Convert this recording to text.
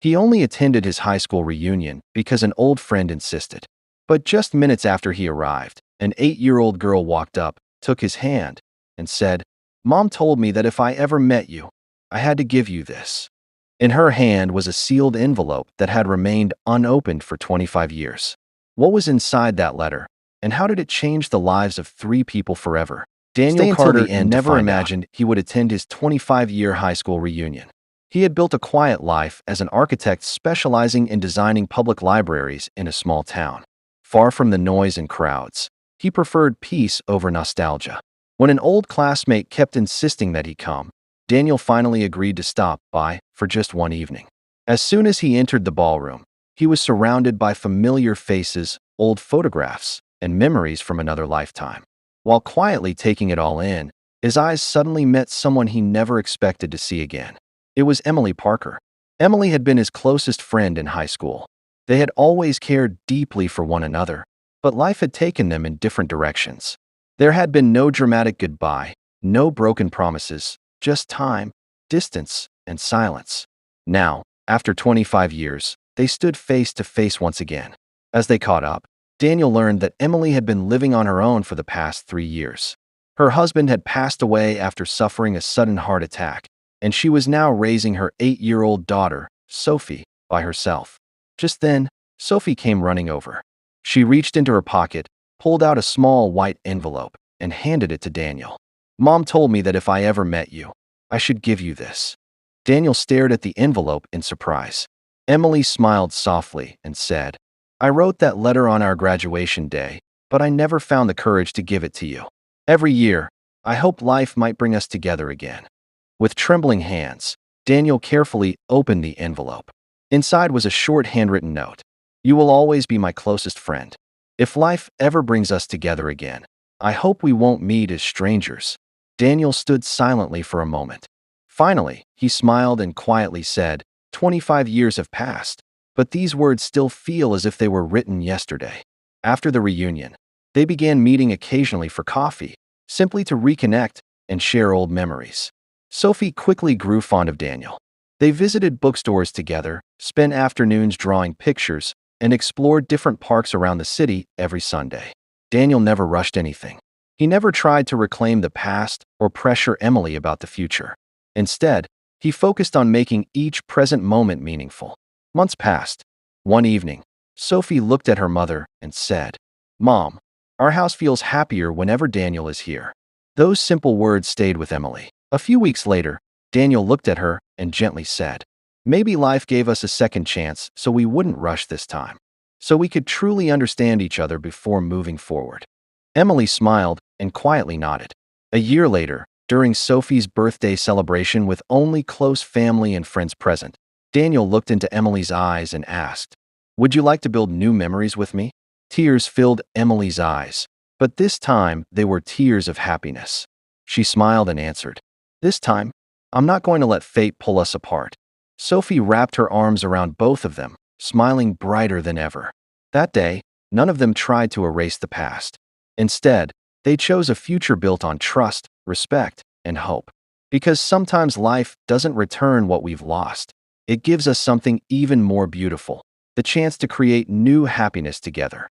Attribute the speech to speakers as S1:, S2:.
S1: He only attended his high school reunion because an old friend insisted. But just minutes after he arrived, an 8-year-old girl walked up, took his hand, and said, "Mom told me that if I ever met you, I had to give you this." In her hand was a sealed envelope that had remained unopened for 25 years. What was inside that letter, and how did it change the lives of 3 people forever? Daniel Carter never imagined he would attend his 25-year high school reunion. He had built a quiet life as an architect specializing in designing public libraries in a small town. Far from the noise and crowds, he preferred peace over nostalgia. When an old classmate kept insisting that he come, Daniel finally agreed to stop by for just one evening. As soon as he entered the ballroom, he was surrounded by familiar faces, old photographs, and memories from another lifetime. While quietly taking it all in, his eyes suddenly met someone he never expected to see again. It was Emily Parker. Emily had been his closest friend in high school. They had always cared deeply for one another, but life had taken them in different directions. There had been no dramatic goodbye, no broken promises, just time, distance, and silence. Now, after 25 years, they stood face to face once again. As they caught up, Daniel learned that Emily had been living on her own for the past 3 years. Her husband had passed away after suffering a sudden heart attack, and she was now raising her 8-year-old daughter, Sophie, by herself. Just then, Sophie came running over. She reached into her pocket, pulled out a small white envelope, and handed it to Daniel. "Mom told me that if I ever met you, I should give you this." Daniel stared at the envelope in surprise. Emily smiled softly and said, "I wrote that letter on our graduation day, but I never found the courage to give it to you. Every year, I hope life might bring us together again." With trembling hands, Daniel carefully opened the envelope. Inside was a short handwritten note. "You will always be my closest friend. If life ever brings us together again, I hope we won't meet as strangers." Daniel stood silently for a moment. Finally, he smiled and quietly said, "25 years have passed, but these words still feel as if they were written yesterday." After the reunion, they began meeting occasionally for coffee, simply to reconnect and share old memories. Sophie quickly grew fond of Daniel. They visited bookstores together, spent afternoons drawing pictures, and explored different parks around the city every Sunday. Daniel never rushed anything. He never tried to reclaim the past or pressure Emily about the future. Instead, he focused on making each present moment meaningful. Months passed. One evening, Sophie looked at her mother and said, "Mom, our house feels happier whenever Daniel is here." Those simple words stayed with Emily. A few weeks later, Daniel looked at her and gently said, "Maybe life gave us a second chance so we wouldn't rush this time, so we could truly understand each other before moving forward." Emily smiled and quietly nodded. A year later, during Sophie's birthday celebration with only close family and friends present, Daniel looked into Emily's eyes and asked, "Would you like to build new memories with me?" Tears filled Emily's eyes, but this time they were tears of happiness. She smiled and answered, "This time, I'm not going to let fate pull us apart." Sophie wrapped her arms around both of them, smiling brighter than ever. That day, none of them tried to erase the past. Instead, they chose a future built on trust, respect, and hope. Because sometimes life doesn't return what we've lost. It gives us something even more beautiful, the chance to create new happiness together.